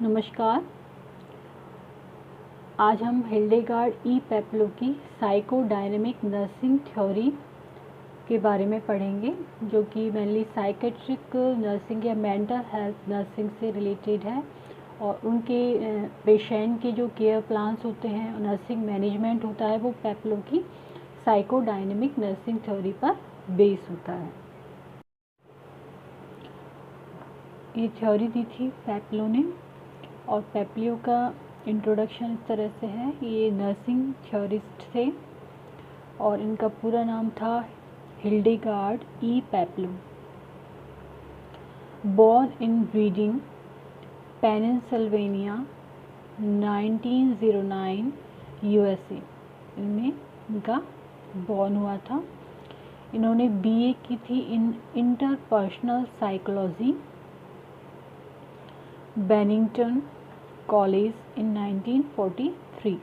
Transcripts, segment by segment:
नमस्कार। आज हम हिल्डेगार्ड ई पेप्लो की साइकोडायनेमिक नर्सिंग थ्योरी के बारे में पढ़ेंगे, जो कि मेनली साइकेट्रिक नर्सिंग या मेंटल हेल्थ नर्सिंग से रिलेटेड है और उनके पेशेंट के जो केयर प्लान्स होते हैं, नर्सिंग मैनेजमेंट होता है, वो पेप्लो की साइकोडायनेमिक नर्सिंग थ्योरी पर बेस होता है। ये थ्योरी दी थी पेप्लो ने और पेप्लो का इंट्रोडक्शन इस तरह से है। ये नर्सिंग थ्योरिस्ट थे और इनका पूरा नाम था Hildegard E Peplau. Born in Reading, Pennsylvania, 1909 USA इनमें इनका बॉर्न हुआ था। इन्होंने बीए की थी in interpersonal psychology, Bennington college in 1943।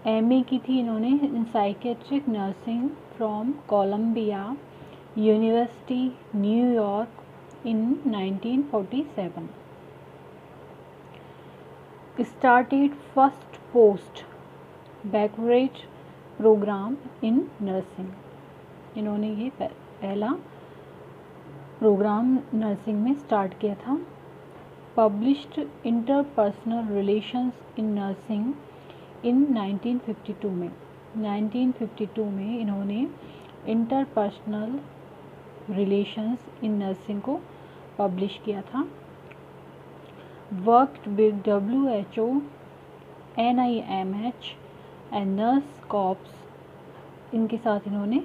MA की थी इन्होंने in psychiatric nursing from Columbia University New York in 1947। Started first post बैकग्रेड प्रोग्राम इन नर्सिंग। इन्होंने ये पहला प्रोग्राम नर्सिंग में स्टार्ट किया था। Published interpersonal relations in nursing in 1952 में। 1952 में इन्होंने इंटरपर्सनल रिलेशंस इन नर्सिंग को पब्लिश किया था। Worked with WHO, NIMH and nurse corps, इनके साथ इन्होंने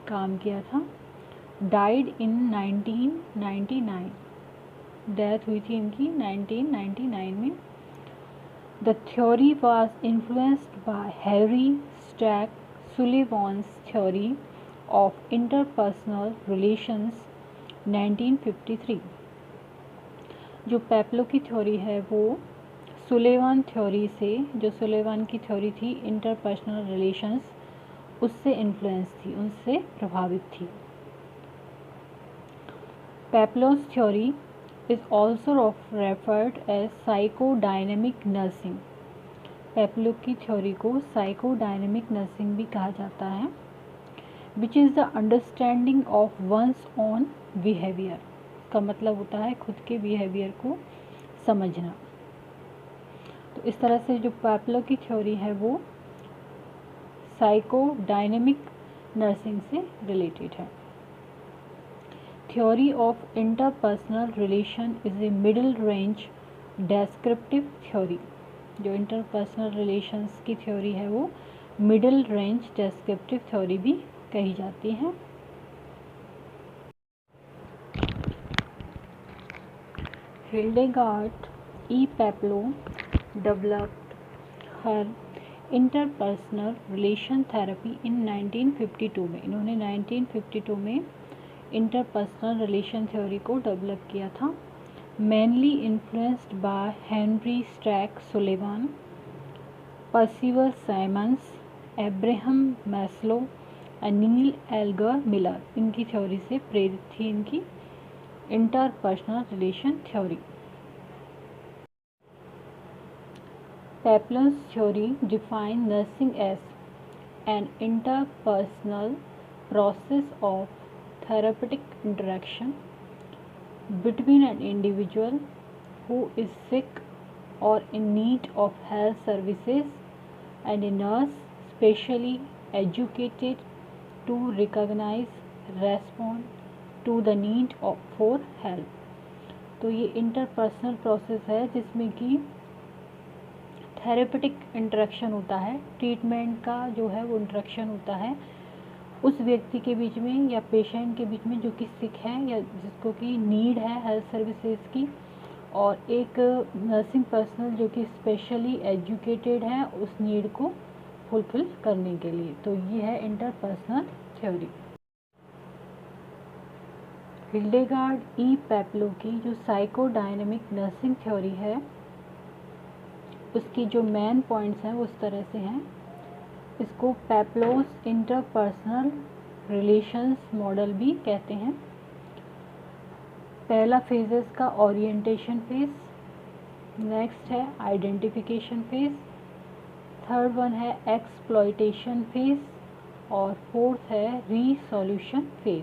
काम किया था। डाइड इन 1999, डेथ हुई थी इनकी 1999 में। The theory was influenced by Harry Stack Sullivan's theory of interpersonal relations 1953। जो पेप्लो की थ्योरी है वो सुलेवान थ्योरी से, जो सुलेवान की थ्योरी थी इंटरपर्सनल रिलेशंस, उससे इन्फ्लुएंस थी, उनसे प्रभावित थी। पेप्लो's theory is also referred as psychodynamic nursing। पेप्लो की थ्योरी को साइकोडायनेमिक नर्सिंग भी कहा जाता है। Which is the understanding of one's own behaviour, का मतलब होता है खुद के बिहेवियर को समझना। तो इस तरह से जो पेप्लो की थ्योरी है वो साइकोडायनेमिक नर्सिंग से रिलेटेड है। Theory of interpersonal relation is a middle range descriptive theory. जो इंटरपर्सनल रिलेशंस की थ्योरी है वो मिडिल रेंज डेस्क्रिप्टिव थ्योरी भी कही जाती है। Hildegard E Peplau developed her interpersonal relation therapy in 1952 में। इन्होंने 1952 में इंटरपर्सनल रिलेशन थ्योरी को डेवलप किया था। Mainly influenced by Henry Stack Sullivan, Percival Symonds, Abraham Maslow and Neal Elgar Miller, इनकी थ्योरी से प्रेरित थी इनकी interpersonal relation theory. Peplau's theory defined nursing as an interpersonal process of therapeutic interaction between an individual who is sick or in need of health services and a nurse specially educated to recognize, respond to the need for help। तो ये interpersonal process है जिसमें कि therapeutic interaction होता है, treatment का जो है वो इंटरेक्शन होता है उस व्यक्ति के बीच में या पेशेंट के बीच में जो कि सिक है या जिसको कि नीड है हेल्थ सर्विसेज की, और एक नर्सिंग पर्सनल जो कि स्पेशली एजुकेटेड है उस नीड को फुलफिल करने के लिए। तो ये है इंटरपर्सनल थ्योरी। हिल्डेगार्ड ई पेप्लो की जो साइकोडायनेमिक नर्सिंग थ्योरी है उसकी जो मेन पॉइंट्स हैं वो इस तरह से हैं। इसको पेप्लोस इंटरपर्सनल रिलेशंस मॉडल भी कहते हैं। पहला फेज है इसका ओरिएंटेशन फेज, नेक्स्ट है आइडेंटिफिकेशन फेज, थर्ड वन है एक्सप्लॉयटेशन फेज और फोर्थ है रीसॉल्यूशन फेज।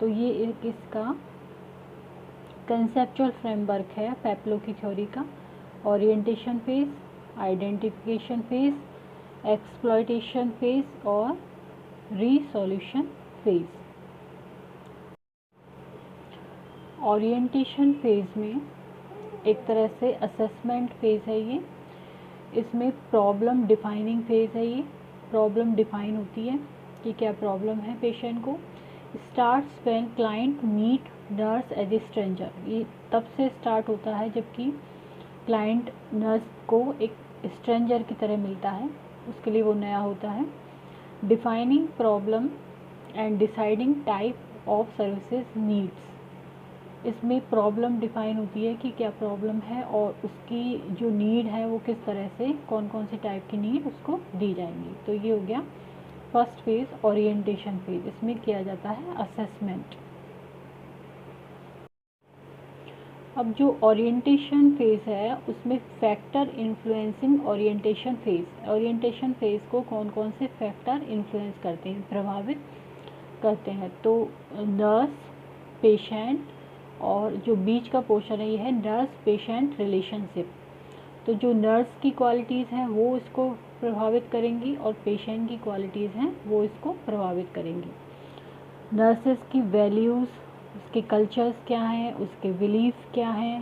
तो ये एक इसका कंसेप्चुअल फ्रेमवर्क है पेप्लो की थ्योरी का। Orientation phase, identification phase, exploitation phase और रीसॉल्यूशन फेज। ओरिएंटेशन फेज में एक तरह से असेसमेंट फेज है ये, इसमें प्रॉब्लम डिफाइनिंग फेज है ये। प्रॉब्लम डिफाइन होती है कि क्या प्रॉब्लम है पेशेंट को। Starts when client meet nurse as a stranger, ये तब से स्टार्ट होता है जबकि क्लाइंट नर्स को एक स्ट्रेंजर की तरह मिलता है, उसके लिए वो नया होता है। Defining problem and deciding type of services needs, इसमें प्रॉब्लम डिफाइन होती है कि क्या प्रॉब्लम है और उसकी जो नीड है वो किस तरह से, कौन कौन सी टाइप की नीड उसको दी जाएंगी। तो ये हो गया फर्स्ट फेज ओरिएंटेशन फेज, इसमें किया जाता है असेसमेंट। अब जो ओरिएंटेशन फेज है उसमें factor influencing orientation phase, orientation phase को कौन कौन से फैक्टर इन्फ्लुएंस करते हैं, प्रभावित करते हैं। तो नर्स, पेशेंट और जो बीच का पोर्शन है ये है नर्स पेशेंट रिलेशनशिप। तो जो नर्स की क्वालिटीज़ हैं वो इसको प्रभावित करेंगी और पेशेंट की क्वालिटीज़ हैं वो इसको प्रभावित करेंगी। नर्सेस की वैल्यूज़, उसके कल्चर्स क्या हैं, उसके बिलीफ क्या हैं,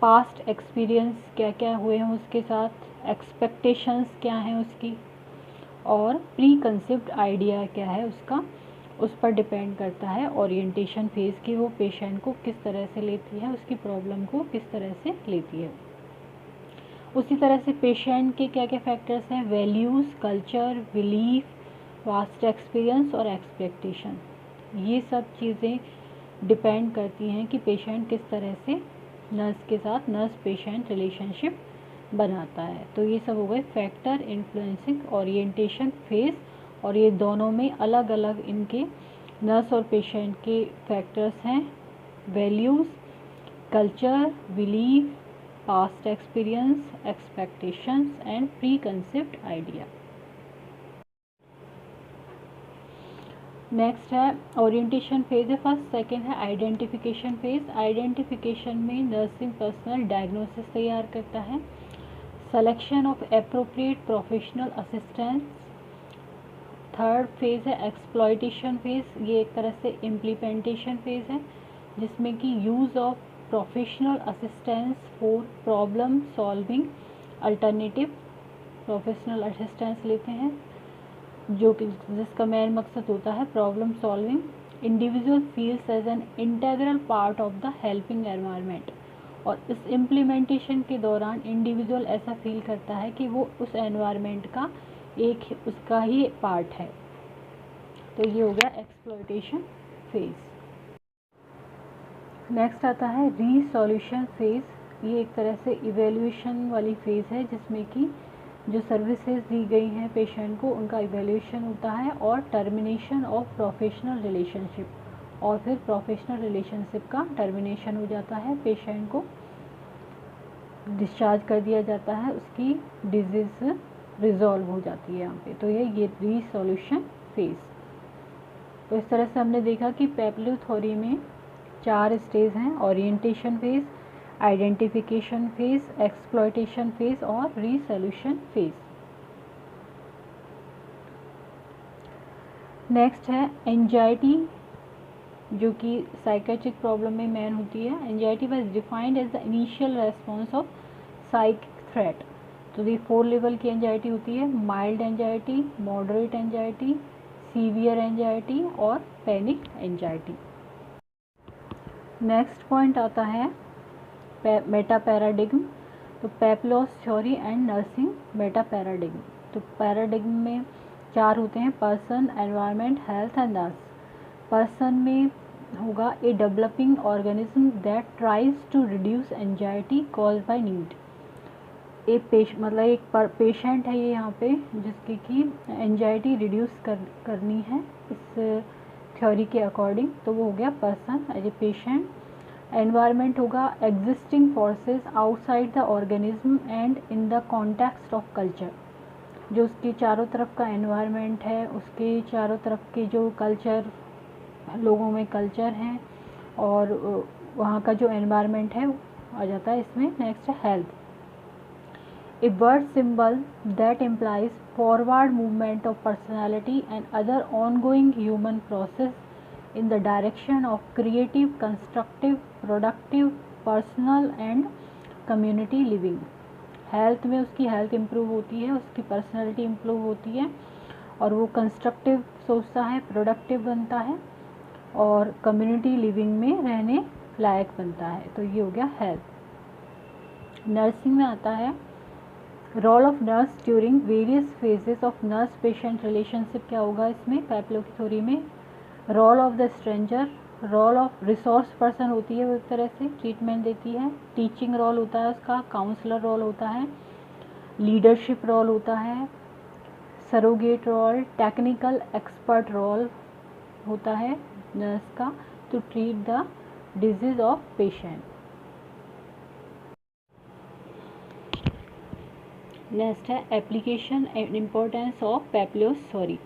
पास्ट एक्सपीरियंस क्या क्या हुए हैं उसके साथ, एक्सपेक्टेशंस क्या हैं उसकी, और प्री कंसेप्ट आइडिया क्या है उसका, उस पर डिपेंड करता है ओरिएंटेशन फेज़ की वो पेशेंट को किस तरह से लेती है, उसकी प्रॉब्लम को किस तरह से लेती है। उसी तरह से पेशेंट के क्या क्या फैक्टर्स हैं, values, culture, belief, past experience और एक्सपेक्टेशन, ये सब चीज़ें डिपेंड करती हैं कि पेशेंट किस तरह से नर्स के साथ नर्स पेशेंट रिलेशनशिप बनाता है। तो ये सब हो गए फैक्टर इन्फ्लुएंसिंग ओरिएंटेशन फेज, और ये दोनों में अलग अलग इनके नर्स और पेशेंट के फैक्टर्स हैं, values, culture, belief, past experience, expectations and pre concept idea. Next है ओरिएंटेशन फेज है फर्स्ट, सेकेंड है आइडेंटिफिकेशन फेज। आइडेंटिफिकेशन में नर्सिंग पर्सनल डायग्नोसिस तैयार करता है, selection of appropriate professional assistance. Third phase है एक्सप्लॉयटेशन फेज, ये एक तरह से इम्प्लीमेंटेशन फेज है जिसमें कि use of professional assistance for problem solving alternative, professional assistance लेते हैं जो कि जिसका मेन मकसद होता है problem solving. Individual feels as an integral part of the helping environment, और इस इम्प्लीमेंटेशन के दौरान इंडिविजुअल ऐसा फील करता है कि वो उस एनवायरनमेंट का एक उसका ही पार्ट है। तो ये हो गया एक्सप्लॉयटेशन फेज। नेक्स्ट आता है रीसॉल्यूशन फेज, ये एक तरह से इवेल्यूएशन वाली फेज है जिसमें कि जो सर्विसेज दी गई हैं पेशेंट को उनका इवेल्यूएशन होता है, और टर्मिनेशन ऑफ प्रोफेशनल रिलेशनशिप, और फिर प्रोफेशनल रिलेशनशिप का टर्मिनेशन हो जाता है, पेशेंट को डिस्चार्ज कर दिया जाता है, उसकी डिजीज़ रिजॉल्व हो जाती है यहाँ पे। तो ये रीसॉल्यूशन फेज। तो इस तरह से हमने देखा कि पेप्लो थ्योरी में 4 स्टेज हैं, orientation phase, identification phase, exploitation phase और रीसॉल्यूशन फेज। नेक्स्ट है एंजाइटी, जो कि साइकेट्रिक प्रॉब्लम में मेन होती है। Anxiety was defined as the initial response of psychic threat. तो ये 4 लेवल की एंजाइटी होती है, mild anxiety, moderate anxiety, severe anxiety और पैनिक एंजाइटी। नेक्स्ट पॉइंट आता है मेटा पैराडिग्म। तो Peplau's theory and nursing meta paradigm. तो पैराडिग्म में 4 होते हैं, person, environment, health and nurse. Person में होगा a developing organism that tries to reduce anxiety cause by need. मतलब एक पेशेंट है ये यहाँ पे जिसकी कि एंजाइटी रिड्यूस करनी है इस थ्योरी के अकॉर्डिंग। तो वो हो गया person as a patient. Environment होगा existing forces outside the organism and in the context of culture, जो उसके चारों तरफ का एनवायरनमेंट है, उसके चारों तरफ के जो कल्चर, लोगों में कल्चर हैं और वहाँ का जो एनवायरनमेंट है आ जाता है इसमें। नेक्स्ट है health, a word symbol that implies forward movement of personality and other ongoing human process in the direction of creative, constructive, productive, personal and community living। Health में उसकी हेल्थ इम्प्रूव होती है, उसकी पर्सनैलिटी इम्प्रूव होती है और वो constructive सोचता है, प्रोडक्टिव बनता है और कम्युनिटी लिविंग में रहने लायक बनता है। तो ये हो गया हेल्थ। नर्सिंग में आता है role of nurse during various phases of nurse patient relationship. क्या होगा इसमें पैप्लो की थ्योरी में? Role of the stranger, role of resource person होती है, वो एक तरह से ट्रीटमेंट देती है। टीचिंग रोल होता है उसका, काउंसलर रोल होता है, लीडरशिप रोल होता है, surrogate role, technical expert role होता है नर्स का to treat the disease of patient. Next है application and importance of Peplau's theory.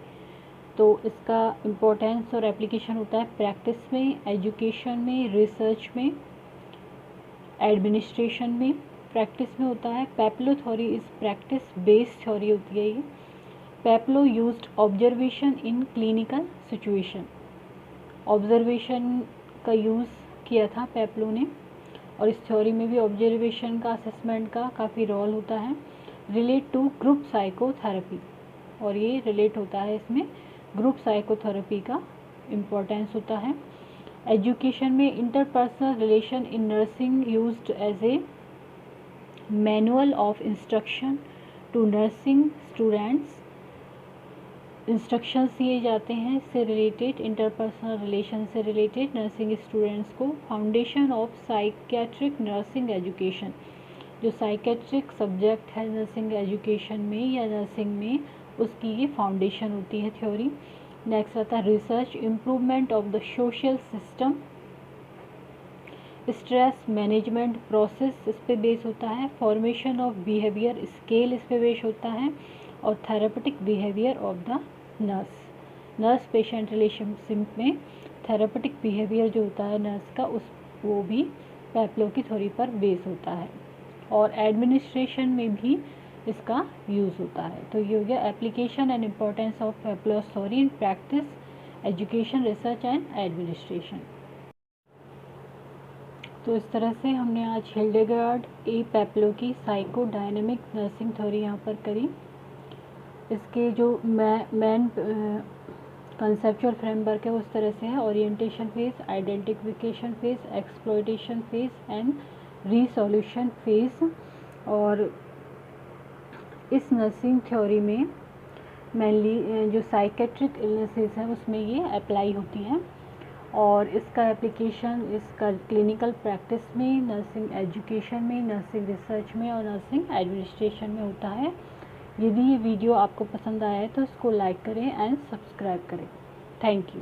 तो इसका इम्पोर्टेंस और एप्लीकेशन होता है प्रैक्टिस में, एजुकेशन में, रिसर्च में, एडमिनिस्ट्रेशन में। प्रैक्टिस में होता है Peplau theory is practice based theory होती है ये। Peplau used observation in clinical situation, observation का यूज़ किया था पैप्लो ने और इस थ्योरी में भी ऑब्जर्वेशन का, असेसमेंट का काफ़ी रोल होता है। रिलेट टू ग्रुप साइकोथेरेपी, और ये रिलेट होता है इसमें ग्रुप साइकोथेरेपी का इम्पोर्टेंस होता है। एजुकेशन में interpersonal relation in nursing used as a manual of instruction to nursing students, instructions दिए जाते हैं इससे रिलेटेड, इंटरपर्सनल रिलेशन से रिलेटेड नर्सिंग स्टूडेंट्स को। Foundation of psychiatric nursing education, जो साइकियाट्रिक सब्जेक्ट है नर्सिंग एजुकेशन में या नर्सिंग में, उसकी ये फाउंडेशन होती है थ्योरी। नेक्स्ट आता है research, improvement of the social system, stress management process इस पे बेस होता है। फॉर्मेशन ऑफ बिहेवियर स्केल इस पे बेस होता है और therapeutic behaviour of the nurse, nurse patient relationship में थेरेपेटिक बिहेवियर जो होता है नर्स का, उस वो भी पैप्लो की थ्योरी पर बेस होता है। और एडमिनिस्ट्रेशन में भी इसका यूज़ होता है। तो ये हो गया application and importance of Peplau's theory in practice, education, research and administration. तो इस तरह से हमने आज हिल्डेगार्ड ए पैप्लो की साइको डायनेमिक नर्सिंग थ्योरी यहाँ पर करी। इसके जो मेन कंसेप्चुअल फ्रेमवर्क है उस तरह से है: orientation phase, identification phase, exploitation phase and resolution phase. और इस नर्सिंग थ्योरी में मेनली जो साइकेट्रिक इलनेसेस हैं उसमें ये अप्लाई होती हैं और इसका एप्लीकेशन इसका क्लिनिकल प्रैक्टिस में, नर्सिंग एजुकेशन में, नर्सिंग रिसर्च में और नर्सिंग एडमिनिस्ट्रेशन में होता है। यदि ये वीडियो आपको पसंद आया है तो इसको लाइक करें एंड सब्सक्राइब करें। Thank you.